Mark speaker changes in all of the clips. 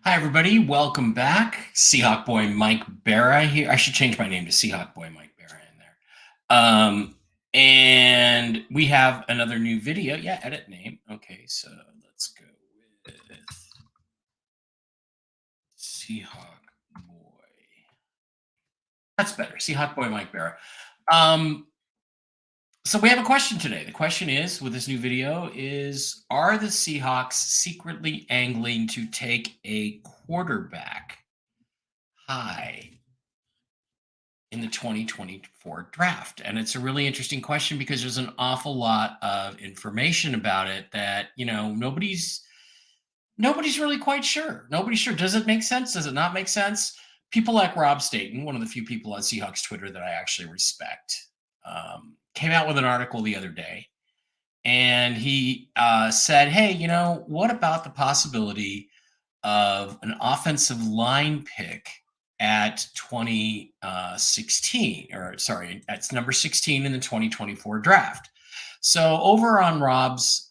Speaker 1: Hi, everybody. Welcome back. Seahawk Boy Mike Barra here. I should change my name to Seahawk Boy Mike Barra in there. And we have another new video. Yeah, edit name. Okay, so let's go with Seahawk Boy. That's better. Seahawk Boy Mike Barra. Um, so we have a question today. The question is, with this new video, are the Seahawks secretly angling to take a quarterback high in the 2024 draft? And it's a really interesting question because there's an awful lot of information about it that, nobody's really quite sure. Nobody's sure. Does it make sense? Does it not make sense? People like Rob Staten, one of the few people on Seahawks Twitter that I actually respect, came out with an article the other day, and he said, "Hey, what about the possibility of an offensive line pick at 2016, or sorry, that's number 16 in the 2024 draft?" So over on Rob's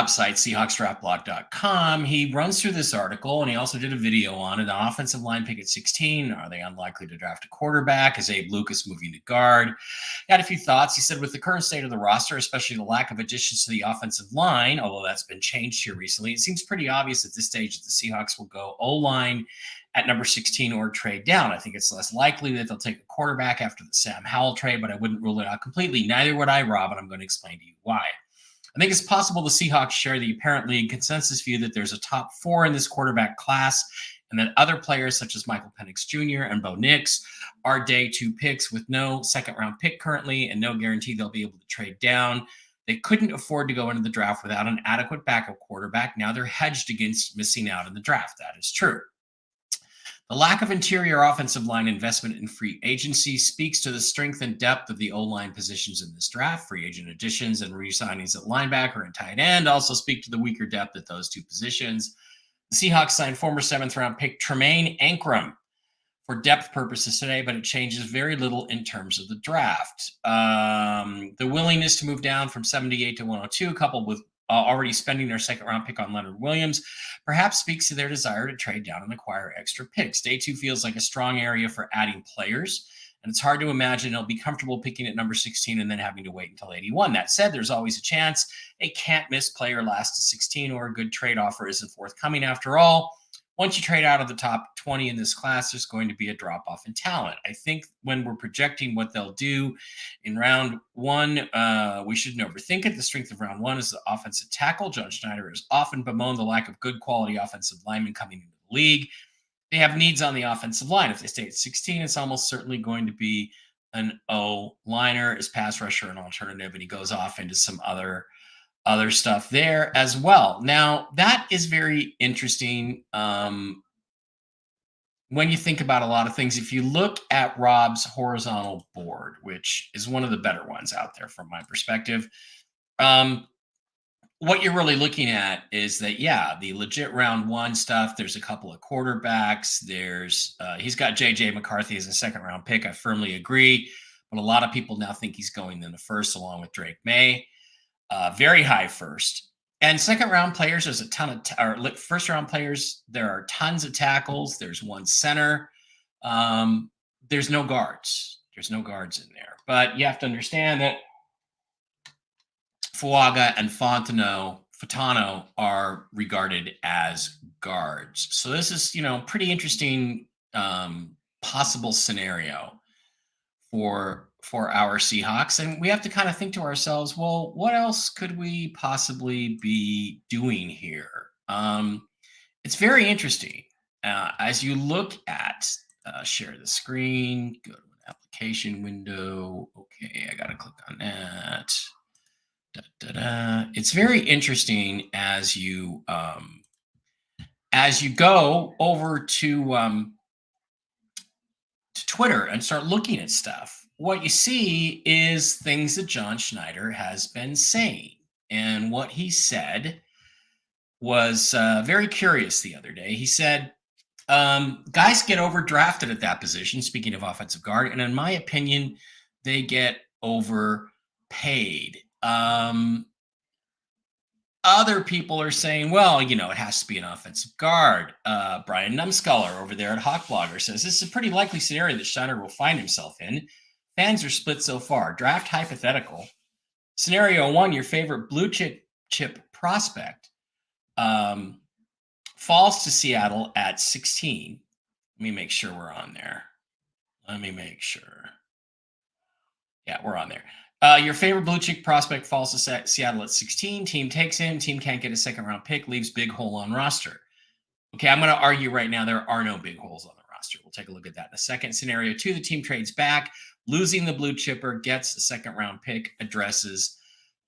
Speaker 1: site, SeahawksDraftBlog.com, he runs through this article, and he also did a video on it. The offensive line pick at 16. Are they unlikely to draft a quarterback? Is Abe Lucas moving to guard? He had a few thoughts. He said, with the current state of the roster, especially the lack of additions to the offensive line, although that's been changed here recently, it seems pretty obvious at this stage that the Seahawks will go O-line at number 16 or trade down. I think it's less likely that they'll take a quarterback after the Sam Howell trade, but I wouldn't rule it out completely. Neither would I, Rob, and I'm going to explain to you why. I think it's possible the Seahawks share the apparent league consensus view that there's a top four in this quarterback class, and that other players such as Michael Penix Jr. and Bo Nix are day two picks with no second-round pick currently and no guarantee they'll be able to trade down. They couldn't afford to go into the draft without an adequate backup quarterback. Now they're hedged against missing out in the draft. That is true. The lack of interior offensive line investment in free agency speaks to the strength and depth of the O-line positions in this draft. Free agent additions and re-signings at linebacker and tight end also speak to the weaker depth at those two positions. The Seahawks signed former seventh-round pick Tremaine Ankrum for depth purposes today, but it changes very little in terms of the draft. The willingness to move down from 78 to 102, coupled with already spending their second-round pick on Leonard Williams, perhaps speaks to their desire to trade down and acquire extra picks. Day two feels like a strong area for adding players, and it's hard to imagine they'll be comfortable picking at number 16 and then having to wait until 81. That said, there's always a chance a can't-miss player lasts to 16 or a good trade offer isn't forthcoming. After all, once you trade out of the top 20 in this class, there's going to be a drop-off in talent. I think when we're projecting what they'll do in round one, we shouldn't overthink it. The strength of round one is the offensive tackle. John Schneider has often bemoaned the lack of good quality offensive linemen coming into the league. They have needs on the offensive line. If they stay at 16, it's almost certainly going to be an O-liner as pass rusher and alternative, and he goes off into some other stuff there as well. Now, that is very interesting when you think about a lot of things. If you look at Rob's horizontal board, which is one of the better ones out there from my perspective, what you're really looking at is that, yeah, the legit round one stuff, there's a couple of quarterbacks. He's got J.J. McCarthy as a second-round pick. I firmly agree, but a lot of people now think he's going in the first along with Drake May. Very high first. And second round players, there's a ton of first round players. There are tons of tackles. There's one center. There's no guards. There's no guards in there. But you have to understand that Fuaga and Fatano are regarded as guards. So this is, pretty interesting possible scenario for our Seahawks. And we have to kind of think to ourselves, well, what else could we possibly be doing here? It's very interesting. As you look at share the screen, go to an application window. Okay, I got to click on that. It's very interesting as you go over to Twitter and start looking at stuff. What you see is things that John Schneider has been saying. And what he said was very curious the other day. He said, guys get overdrafted at that position, speaking of offensive guard, and in my opinion, they get overpaid. Other people are saying, well, it has to be an offensive guard. Brian Numskuller over there at Hawk Blogger says this is a pretty likely scenario that Schneider will find himself in. Fans are split so far. Draft hypothetical. Scenario one, your favorite blue chip prospect falls to Seattle at 16. Let me make sure we're on there. Let me make sure. Yeah, we're on there. Your favorite blue chip prospect falls to Seattle at 16. Team takes him. Team can't get a second round pick. Leaves big hole on roster. Okay, I'm going to argue right now there are no big holes on the roster. We'll take a look at that in a second. Scenario two, the team trades back, losing the blue chipper, gets a second round pick, addresses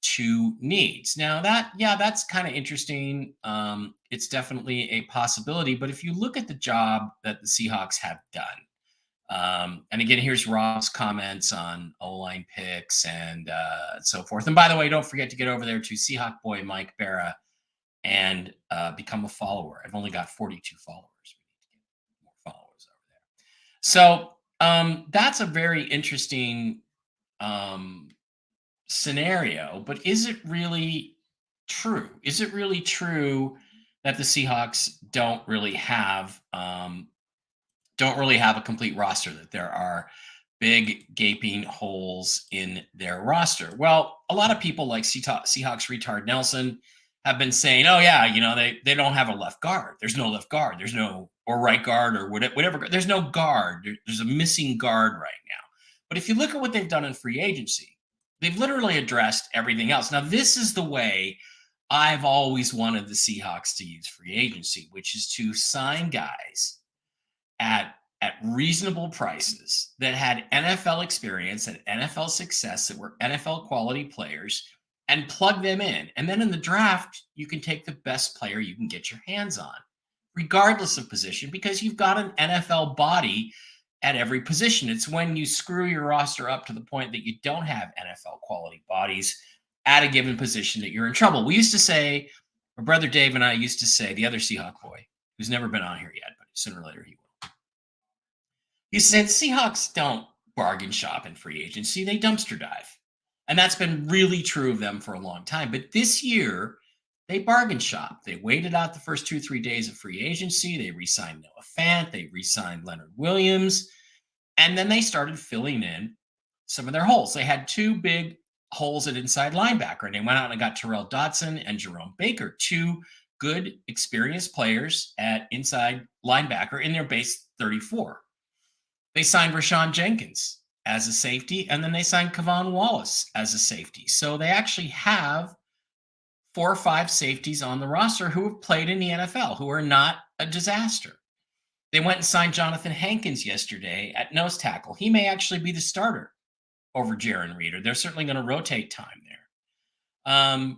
Speaker 1: two needs. Now that's kind of interesting. It's definitely a possibility. But if you look at the job that the Seahawks have done, and again, here's Rob's comments on O-line picks and so forth. And by the way, don't forget to get over there to Seahawk Boy Mike Barra and become a follower. I've only got 42 followers. We need to get more followers over there. So that's a very interesting scenario. But is it really true? Is it really true that the Seahawks don't really have a complete roster, that there are big gaping holes in their roster? Well, a lot of people like Seahawks retard Nelson have been saying, oh yeah, they don't have a left guard. There's no left guard. There's no, or right guard or whatever. There's no guard. There's a missing guard right now. But if you look at what they've done in free agency, they've literally addressed everything else. Now, this is the way I've always wanted the Seahawks to use free agency, which is to sign guys at reasonable prices that had NFL experience and NFL success, that were NFL quality players, and plug them in. And then in the draft, you can take the best player you can get your hands on, regardless of position, because you've got an NFL body at every position. It's when you screw your roster up to the point that you don't have NFL quality bodies at a given position that you're in trouble. We used to say, my brother Dave and I used to say, the other Seahawk boy, who's never been on here yet, but sooner or later he will. He said, Seahawks don't bargain shop in free agency, they dumpster dive. And that's been really true of them for a long time. But this year, they bargain shop. They waited out the first 2-3 days of free agency. They re-signed Noah Fant. They re-signed Leonard Williams. And then they started filling in some of their holes. They had two big holes at inside linebacker. And they went out and got Terrell Dodson and Jerome Baker, two good, experienced players at inside linebacker in their base 34. They signed Rashawn Jenkins as a safety, and then they signed Kevon Wallace as a safety. So they actually have 4 or 5 safeties on the roster who have played in the NFL, who are not a disaster. They went and signed Jonathan Hankins yesterday at nose tackle. He may actually be the starter over Jaron Reeder. They're certainly going to rotate time there.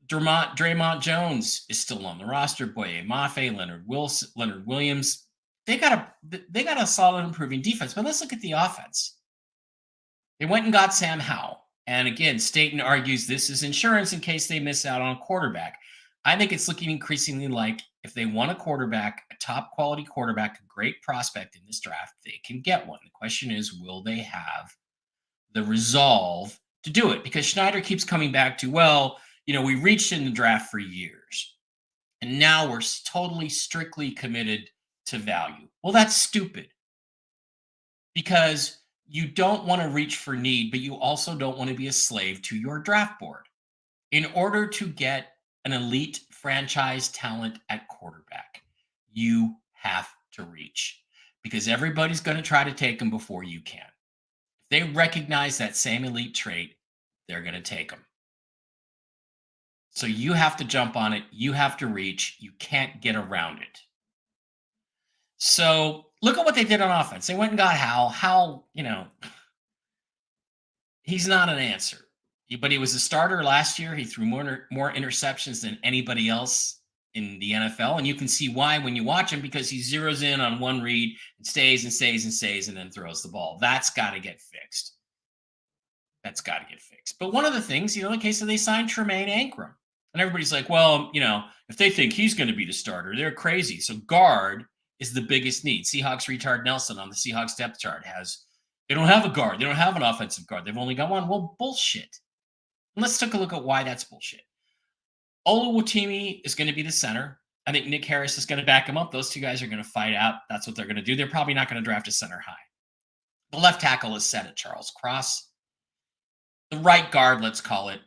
Speaker 1: Draymond Jones is still on the roster. Boye Mafe, Leonard Williams. They got a solid improving defense. But let's look at the offense. They went and got Sam Howell. And again, Staten argues this is insurance in case they miss out on a quarterback. I think it's looking increasingly like if they want a quarterback, a top quality quarterback, a great prospect in this draft, they can get one. The question is, will they have the resolve to do it? Because Schneider keeps coming back to, well, we reached in the draft for years, and now we're totally strictly committed to value. Well, that's stupid, because you don't want to reach for need, but you also don't want to be a slave to your draft board. In order to get an elite franchise talent at quarterback, you have to reach, because everybody's going to try to take them before you can. If they recognize that same elite trait, they're going to take them. So you have to jump on it. You have to reach. You can't get around it. So look at what they did on offense. They went and got Howell. Howell, he's not an answer. But he was a starter last year. He threw more interceptions than anybody else in the NFL. And you can see why when you watch him, because he zeroes in on one read and stays and stays and stays and then throws the ball. That's got to get fixed. But one of the things, in the case of they signed Tremaine Ankrum. And everybody's like, well, if they think he's going to be the starter, they're crazy. So guard is the biggest need. Seahawks retard Nelson on the Seahawks depth chart they don't have a guard. They don't have an offensive guard. They've only got one. Well, bullshit. And let's take a look at why that's bullshit. Oluwatimi is going to be the center. I think Nick Harris is going to back him up. Those two guys are going to fight out. That's what they're going to do. They're probably not going to draft a center high. The left tackle is set at Charles Cross. The right guard, let's call it,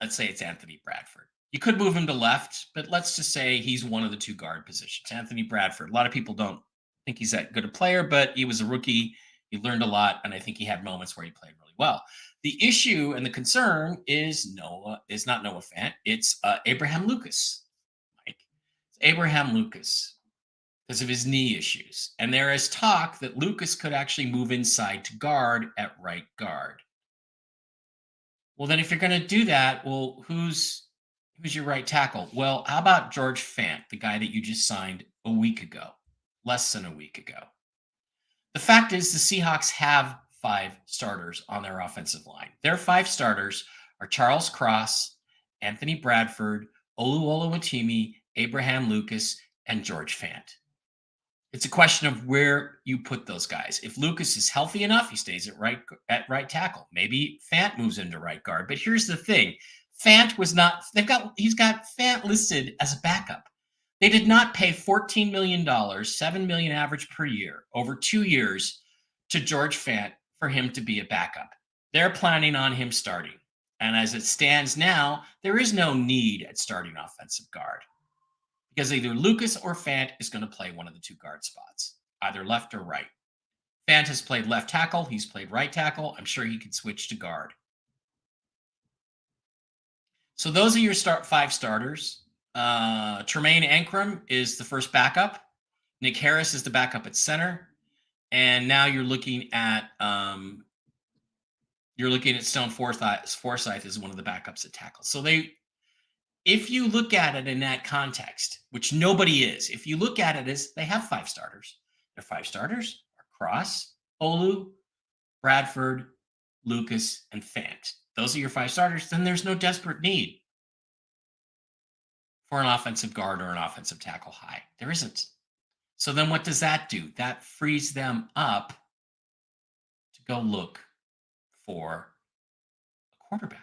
Speaker 1: let's say it's Anthony Bradford. You could move him to left, but let's just say he's one of the two guard positions. Anthony Bradford. A lot of people don't think he's that good a player, but he was a rookie. He learned a lot, and I think he had moments where he played really well. The issue and the concern is not Noah Fant. It's Abraham Lucas. Mike. It's Abraham Lucas because of his knee issues. And there is talk that Lucas could actually move inside to guard at right guard. Well, then if you're going to do that, well, who's your right tackle? Well, how about George Fant, the guy that you just signed a week ago, less than a week ago? The fact is the Seahawks have 5 starters on their offensive line. Their 5 starters are Charles Cross, Anthony Bradford, Oluwatimi, Abraham Lucas, and George Fant. It's a question of where you put those guys. If Lucas is healthy enough, he stays at right tackle. Maybe Fant moves into right guard. But here's the thing. Fant was not, he's got Fant listed as a backup. They did not pay $14 million, $7 million average per year over 2 years to George Fant for him to be a backup. They're planning on him starting. And as it stands now, there is no need at starting offensive guard because either Lucas or Fant is going to play one of the 2 guard spots, either left or right. Fant has played left tackle. He's played right tackle. I'm sure he could switch to guard. So those are your 5 starters. Tremaine Ankrum is the first backup. Nick Harris is the backup at center. And now you're looking at Stone Forsythe is one of the backups at tackle. So if you look at it in that context, which nobody is, if you look at it as they have 5 starters, their 5 starters are Cross, Olu, Bradford, Lucas, and Fant. Those are your 5 starters. Then there's no desperate need for an offensive guard or an offensive tackle high. There isn't. So then what does that do? That frees them up to go look for a quarterback.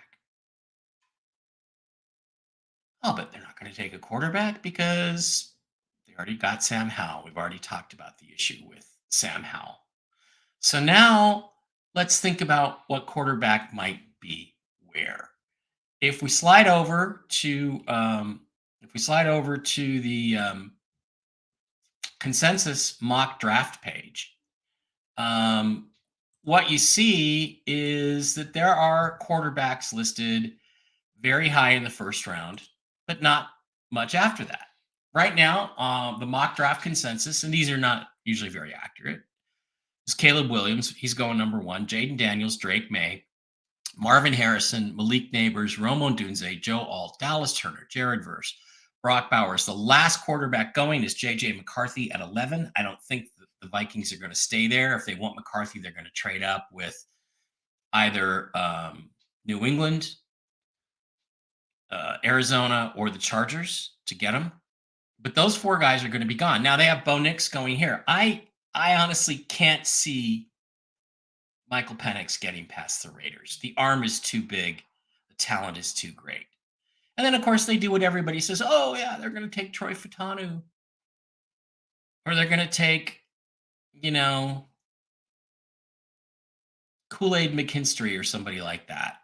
Speaker 1: Oh, but they're not going to take a quarterback because they already got Sam Howell. We've already talked about the issue with Sam Howell. So now let's think about what quarterback might be where. If we slide over to the consensus mock draft page, what you see is that there are quarterbacks listed very high in the first round, but not much after that. Right now, the mock draft consensus, and these are not usually very accurate, is Caleb Williams. He's going number 1. Jaden Daniels, Drake May, Marvin Harrison, Malik Neighbors, Rome Odunze, Joe Alt, Dallas Turner, Jared Verse, Brock Bowers. The last quarterback going is J.J. McCarthy at 11. I don't think the Vikings are going to stay there. If they want McCarthy, they're going to trade up with either New England, Arizona, or the Chargers to get him. But those 4 guys are going to be gone. Now they have Bo Nix going here. I honestly can't see Michael Penix getting past the Raiders. The arm is too big. The talent is too great. And then, of course, they do what everybody says. Oh, yeah, they're going to take Troy Fautanu. Or they're going to take, Kool-Aid McKinstry or somebody like that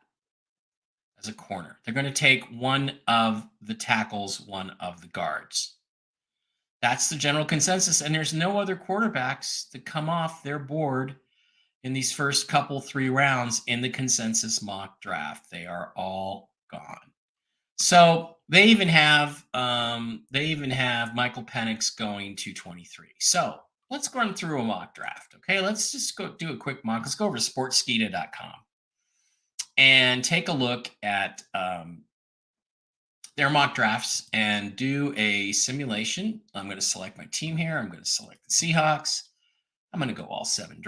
Speaker 1: as a corner. They're going to take one of the tackles, one of the guards. That's the general consensus. And there's no other quarterbacks that come off their board in these first 3 rounds in the consensus mock draft. They are all gone. So they even have Michael Penix going to 23. So let's run through a mock draft. Okay, let's just go do a quick mock. Let's go over to sportskeeda.com and take a look at their mock drafts and do a simulation. I'm going to select my team here. I'm going to select the Seahawks. I'm going to go all 7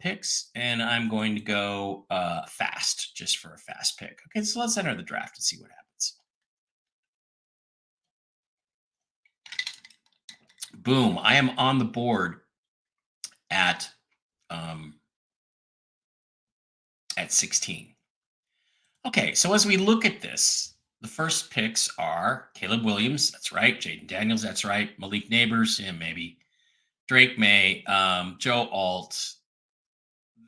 Speaker 1: picks, and I'm going to go fast, just for a fast pick. Okay, so let's enter the draft and see what happens. Boom, I am on the board at 16. Okay, so as we look at this, The first picks are Caleb Williams. That's right. Jaden Daniels. That's right. Malik Neighbors. Yeah, maybe. Drake May. Joe Alt.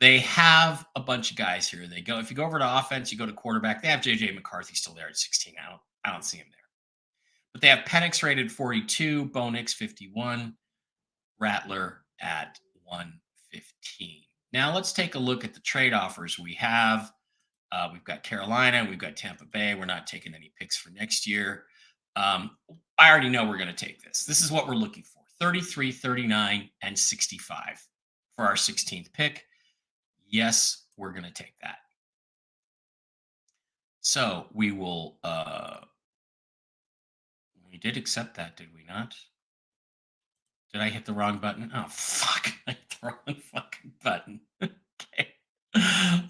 Speaker 1: They have a bunch of guys here. They go. If you go over to offense, you go to quarterback. They have JJ McCarthy still there at 16. I don't see him there. But they have Penix rated 42, Bo Nix 51, Rattler at 115. Now let's take a look at the trade offers we have. We've got Carolina, we've got Tampa Bay. We're not taking any picks for next year. I already know we're going to take this. This is what we're looking for: 33, 39, and 65 for our 16th pick. Yes, we're going to take that. So we will, we did accept that, did we not? Did I hit the wrong button? Oh, fuck. I hit the wrong fucking button. Okay.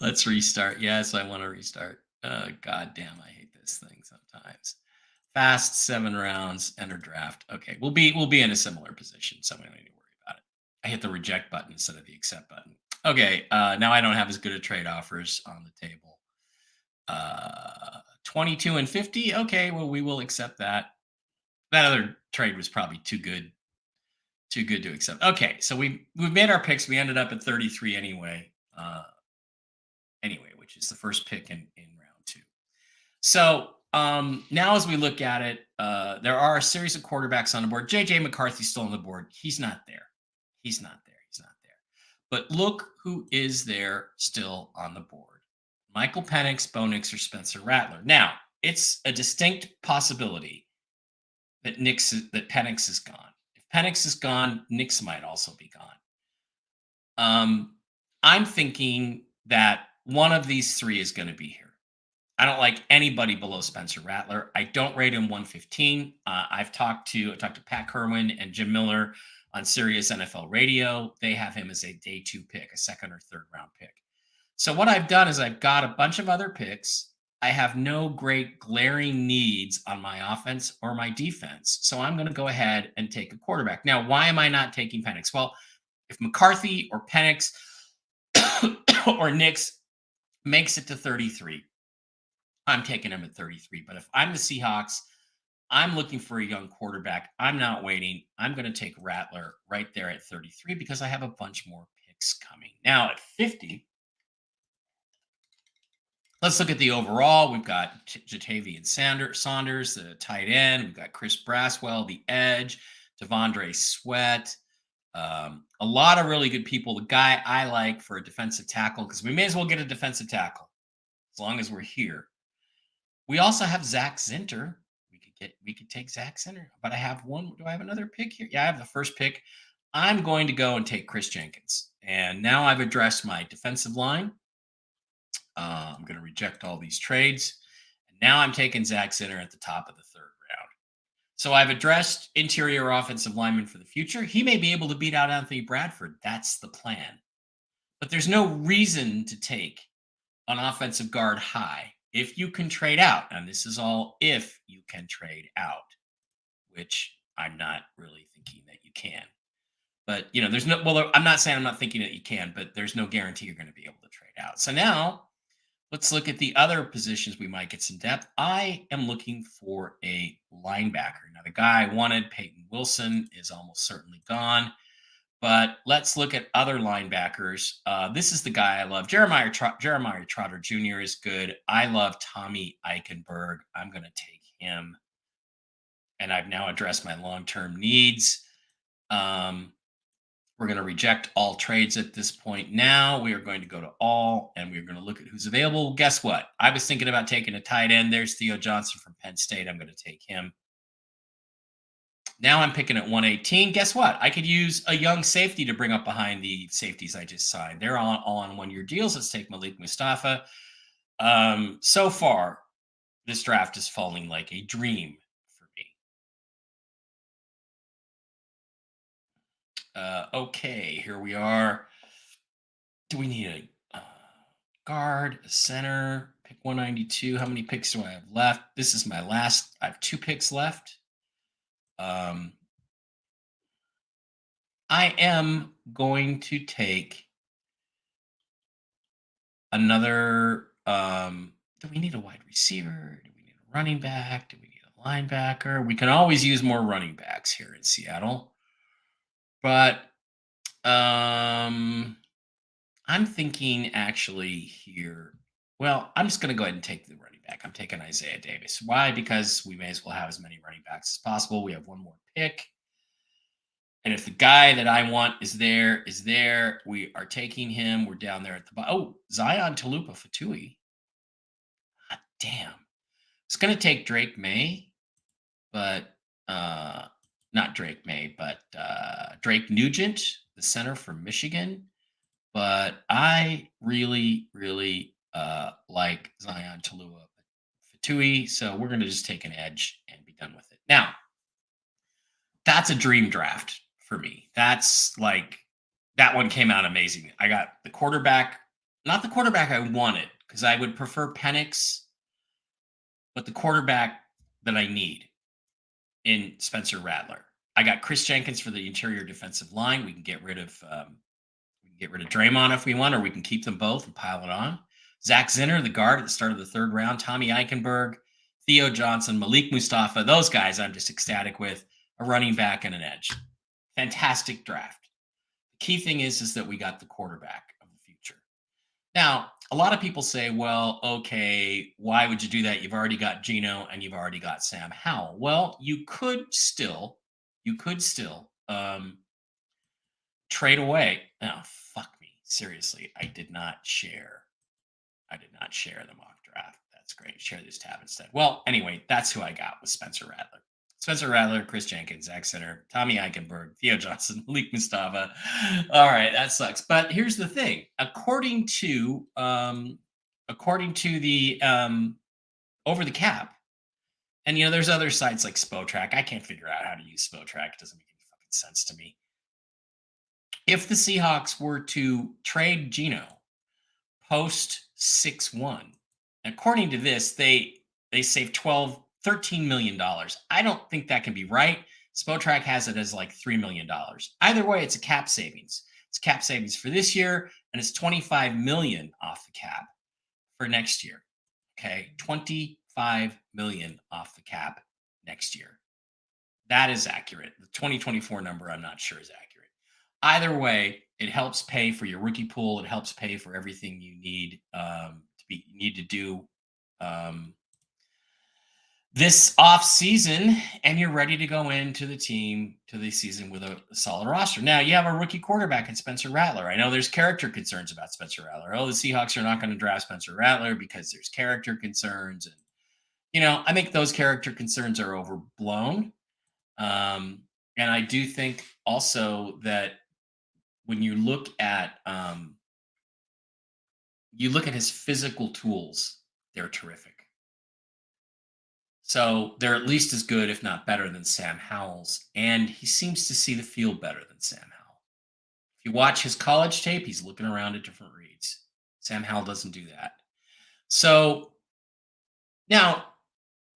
Speaker 1: Let's restart. Yes, I want to restart. God damn, I hate this thing sometimes. Fast 7 rounds, enter draft. Okay, we'll be in a similar position, so we don't need to worry about it. I hit the reject button instead of the accept button. Okay, now I don't have as good a trade offers on the table. 22 and 50. Okay, well, we will accept that. That other trade was probably too good to accept. Okay, so we've made our picks. We ended up at 33 anyway. Which is the first pick in round 2. So now as we look at it, there are a series of quarterbacks on the board. JJ McCarthy's still on the board. He's not there. He's not there. But look who is there still on the board: Michael Penix, Bo Nix, or Spencer Rattler. Now, it's a distinct possibility that Penix is gone. If Penix is gone, Nix might also be gone. I'm thinking that one of these 3 is going to be here. I don't like anybody below Spencer Rattler. I don't rate him 115. I talked to Pat Kerwin and Jim Miller on Sirius NFL Radio. They have him as a day 2 pick, a second or third round pick. So what I've done is I've got a bunch of other picks. I have no great glaring needs on my offense or my defense. So I'm going to go ahead and take a quarterback. Now, why am I not taking Penix? Well, if McCarthy or Penix or Nix makes it to 33, I'm taking him at 33. But if I'm the Seahawks, I'm looking for a young quarterback. I'm not waiting. I'm going to take Rattler right there at 33 because I have a bunch more picks coming. Now at 50, let's look at the overall. We've got Jatavian Saunders, the tight end. We've got Chris Braswell, the edge, Devondre Sweat. A lot of really good people. The guy I like for a defensive tackle, because we may as well get a defensive tackle as long as we're here. We also have Zach Zinter. We could take Zach Zinter, but I have one. Do I have another pick here? Yeah, I have the first pick. I'm going to go and take Chris Jenkins. And now I've addressed my defensive line. I'm going to reject all these trades. And now I'm taking Zach Zinter at the top of the 3rd round. So I've addressed interior offensive linemen for the future. He may be able to beat out Anthony Bradford. That's the plan. But there's no reason to take an offensive guard high if you can trade out. And this is all if you can trade out, which I'm not really thinking that you can. But, there's no, well, I'm not saying I'm not thinking that you can, but there's no guarantee you're going to be able to trade out. So now let's look at the other positions we might get some depth. I am looking for a linebacker. Now, the guy I wanted, Peyton Wilson, is almost certainly gone. But let's look at other linebackers. This is the guy I love. Jeremiah Trotter Jr. is good. I love Tommy Eichenberg. I'm going to take him. And I've now addressed my long-term needs. We're going to reject all trades at this point. Now we are going to go to all, and we're going to look at who's available. Guess what? I was thinking about taking a tight end. There's Theo Johnson from Penn State. I'm going to take him. Now I'm picking at 118. Guess what? I could use a young safety to bring up behind the safeties I just signed. They're all on one-year deals. Let's take Malik Mustafa. So far, this draft is falling like a dream for me. Okay, here we are. Do we need a guard, a center? Pick 192. How many picks do I have left? This is my last. I have 2 picks left. I am going to take another. Do we need a wide receiver? Do we need a running back? Do we need a linebacker? We can always use more running backs here in Seattle. But um I'm thinking actually here. Well, I'm just going to go ahead and take the running back. I'm taking Isaiah Davis. Why? Because we may as well have as many running backs as possible. We have one more pick. And if the guy that I want is there, we are taking him. We're down there at the bottom. Oh, Zion Talupa Fatui. God damn. It's going to take Drake May, but not Drake May, but Drake Nugent, the center from Michigan. But I really, really like Zion Talua Fatui. So we're going to just take an edge and be done with it. Now, that's a dream draft for me. That's like, that one came out amazing. I got the quarterback, not the quarterback I wanted, because I would prefer Penix, but the quarterback that I need in Spencer Rattler. I got Chris Jenkins for the interior defensive line. We can get rid of Draymond if we want, or we can keep them both and pile it on. Zach Zinner, the guard at the start of the third round. Tommy Eichenberg, Theo Johnson, Malik Mustafa. Those guys I'm just ecstatic with. A running back and an edge. Fantastic draft. The key thing is that we got the quarterback of the future. Now, a lot of people say, well, okay, why would you do that? You've already got Geno and you've already got Sam Howell. Well, you could still trade away. Oh, fuck me. Seriously, I did not share the mock draft. That's great. Share this tab instead. Well, anyway, that's who I got with Spencer Rattler. Spencer Rattler, Chris Jenkins, Zach Center, Tommy Eichenberg, Theo Johnson, Malik Mustafa. All right, that sucks. But here's the thing: according to the over the cap, and there's other sites like Spotrac. I can't figure out how to use Spotrac. It doesn't make any fucking sense to me. If the Seahawks were to trade Geno post 6-1, according to this, they save $13 million. I don't think that can be right. Spotrac has it as like $3 million. Either way, it's a cap savings. It's cap savings for this year, and it's $25 million off the cap for next year. Okay, $25 million off the cap next year. That is accurate. The 2024 number, I'm not sure is accurate. Either way, it helps pay for your rookie pool. It helps pay for everything you need to do this off season, and you're ready to go into the season with a solid roster. Now you have a rookie quarterback in Spencer Rattler. I know there's character concerns about Spencer Rattler. Oh, the Seahawks are not going to draft Spencer Rattler because there's character concerns, and I think those character concerns are overblown. And I do think also that when you look at his physical tools, they're terrific. So they're at least as good, if not better, than Sam Howell's. And he seems to see the field better than Sam Howell. If you watch his college tape, he's looking around at different reads. Sam Howell doesn't do that. So now,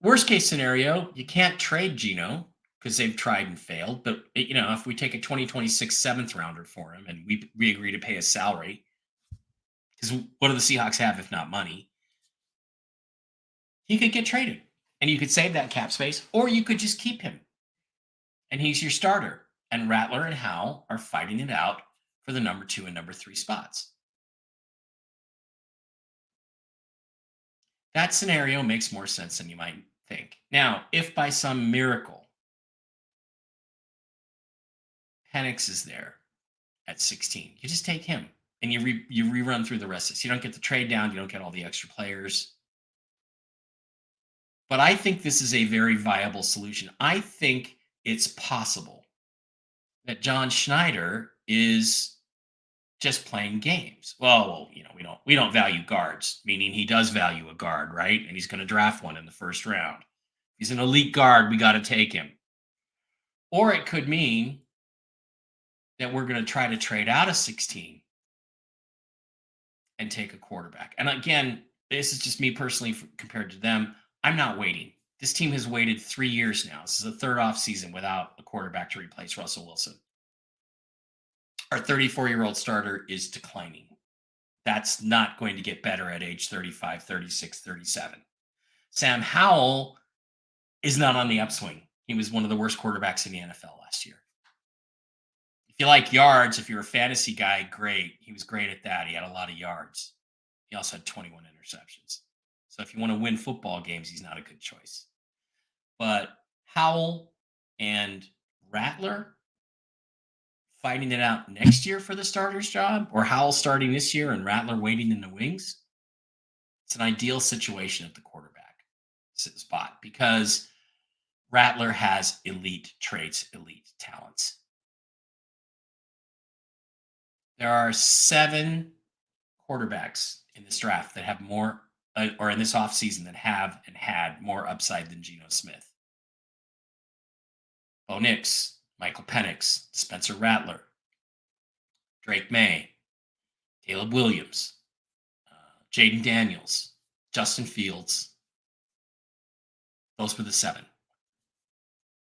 Speaker 1: worst case scenario, you can't trade Geno because they've tried and failed. But, if we take a 2026 seventh rounder for him and we agree to pay his salary, because what do the Seahawks have if not money? He could get traded. And you could save that cap space, or you could just keep him. And he's your starter. And Rattler and Howell are fighting it out for the number 2 and number 3 spots. That scenario makes more sense than you might think. Now, if by some miracle Penix is there at 16, you just take him and you rerun through the rest of this. You don't get the trade down. You don't get all the extra players. But I think this is a very viable solution. I think it's possible that John Schneider is just playing games. Well, we don't value guards, meaning he does value a guard, right? And he's going to draft one in the first round. He's an elite guard. We got to take him. Or it could mean that we're going to try to trade out of 16 and take a quarterback. And again, this is just me personally compared to them. I'm not waiting. This team has waited 3 years now. This is the third off season without a quarterback to replace Russell Wilson. Our 34-year-old starter is declining. That's not going to get better at age 35, 36, 37. Sam Howell is not on the upswing. He was one of the worst quarterbacks in the NFL last year. If you like yards, if you're a fantasy guy, great. He was great at that. He had a lot of yards. He also had 21 interceptions. So if you want to win football games, he's not a good choice. But Howell and Rattler fighting it out next year for the starter's job, or Howell starting this year and Rattler waiting in the wings, it's an ideal situation at the quarterback spot because Rattler has elite traits, elite talents. There are 7 quarterbacks in this draft that have more, or in this offseason, that have and had more upside than Geno Smith. Bo Nix, Michael Penix, Spencer Rattler, Drake May, Caleb Williams, Jaden Daniels, Justin Fields. Those were the 7.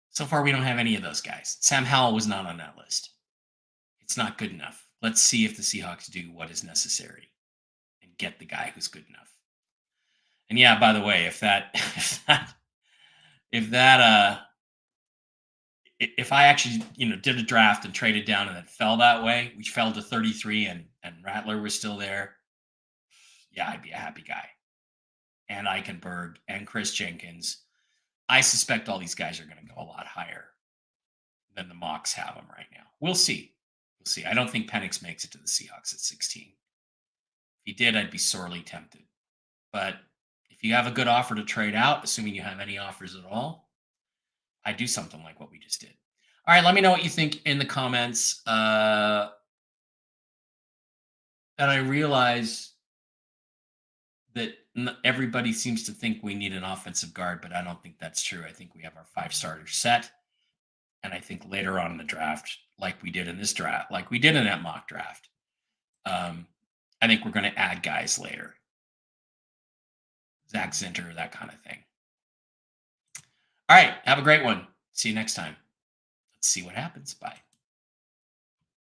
Speaker 1: So far, we don't have any of those guys. Sam Howell was not on that list. It's not good enough. Let's see if the Seahawks do what is necessary and get the guy who's good enough. And yeah, by the way, if I actually did a draft and traded down and it fell that way, we fell to 33 and Rattler was still there, yeah, I'd be a happy guy. And Eichenberg and Chris Jenkins. I suspect all these guys are going to go a lot higher than the mocks have them right now. We'll see. We'll see. I don't think Penix makes it to the Seahawks at 16. If he did, I'd be sorely tempted. But if you have a good offer to trade out, assuming you have any offers at all, I'd do something like what we just did. All right, let me know what you think in the comments. And I realize that everybody seems to think we need an offensive guard, but I don't think that's true. I think we have our 5 starters set. And I think later on in the draft, like we did in this draft, like we did in that mock draft, I think we're going to add guys later. Zach Zinter, that kind of thing. All right, have a great one. See you next time. Let's see what happens. Bye.